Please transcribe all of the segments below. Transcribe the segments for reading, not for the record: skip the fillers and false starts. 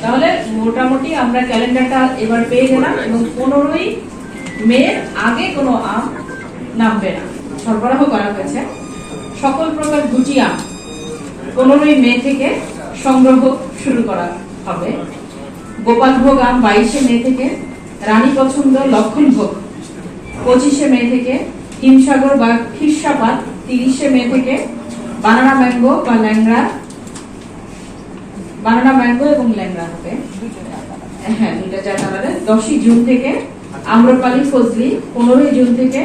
তাহলে মোটামুটি আমরা ক্যালেন্ডারটা এবার পেয়ে গেলাম এবং 15ই মের আগে কোনো আম নামবে না, সরবরাহ করা হয়েছে। সকল প্রকার গুটি আম 15ই মে থেকে সংগ্রহ শুরু করা হবে। গোপালভোগ আম 22শে মে থেকে, রানী পছন্দ লক্ষণভোগ 25শে মে থেকে, হিমসাগর বা খিরসাপাত 30শে মে থেকে, বানানা ম্যাঙ্গো বা ল্যাংড়া, বানানা ম্যাঙ্গো এবং ল্যাংড়া হবে, হ্যাঁ দুইটা যা কালারের, 10ই জুন থেকে। আম্রপালি ফজলি 15ই জুন থেকে।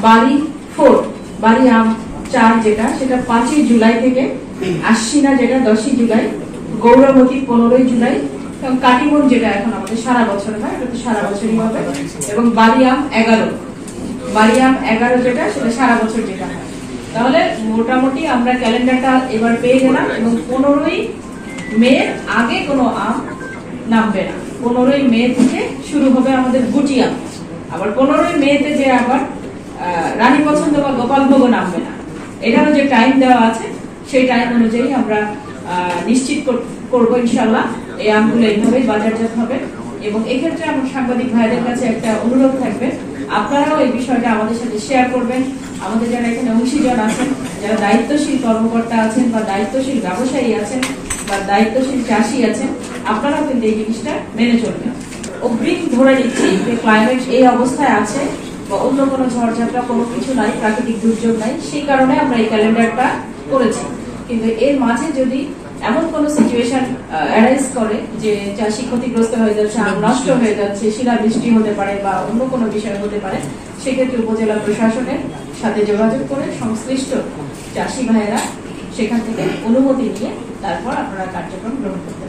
বাড়ি 4 বাড়ি আম 4 যেটা সেটা 5ই জুলাই থেকে। আশ্বিনা যেটা 10ই জুলাই। গৌরবতী 15ই জুলাই। এবং কাটিমন যেটা এখন আমাদের সারা বছর হয়, এটা তো সারা বছরই হবে। এবং বাড়ি আম 11 বাড়ি আম 11 যেটা সেটা সারা বছর যেটা হয়। তাহলে মোটামুটি আমরা ক্যালেন্ডারটা এবার পেয়ে গেলাম এবং 15ই মের আগে কোনো আম নামবে না। 15ই মে থেকে শুরু হবে আমাদের গুটি আম। আবার 15ই মেতে যে আবার রানী পছন্দ বা গোপালভোগ নামবে না। এটারও যে টাইম দেওয়া আছে সেই টাইম অনুযায়ী আমরা নিশ্চিত করবো ইনশাল্লাহ এই আমগুলো এইভাবেই বাজারজাত হবে। এবং এক্ষেত্রে আমার সাংবাদিক ভাইদের কাছে একটা অনুরোধ থাকবে, আপনারাও এই বিষয়টা আমাদের সাথে শেয়ার করবেন। আমাদের যারা এখানে অংশীজন আছেন, যারা দায়িত্বশীল কর্মকর্তা আছেন বা দায়িত্বশীল ব্যবসায়ী আছেন বা দায়িত্বশীল চাষী আছেন, আপনারাও কিন্তু এই জিনিসটা মেনে চলবেন। অগ্রিম ধরে নিচ্ছি যে ক্লাইমেট এই অবস্থায় আছে বা অন্য কোনো ঝড়ঝাপটা কোনো কিছু নাই, প্রাকৃতিক দুর্যোগ নাই, সেই কারণে আমরা এই ক্যালেন্ডারটা করেছি। কিন্তু এর মাঝে যদি এমন কোন সিচুয়েশন অ্যারাইজ করে যে চাষি ক্ষতিগ্রস্ত হয়ে যাচ্ছে, আম নষ্ট হয়ে যাচ্ছে, শিলাবৃষ্টি হতে পারে বা অন্য কোনো বিষয় হতে পারে, সেক্ষেত্রে উপজেলা প্রশাসনের সাথে যোগাযোগ করে সংশ্লিষ্ট চাষি ভাইয়েরা সেখান থেকে অনুমতি নিয়ে তারপর আপনারা কার্যক্রম গ্রহণ করবেন।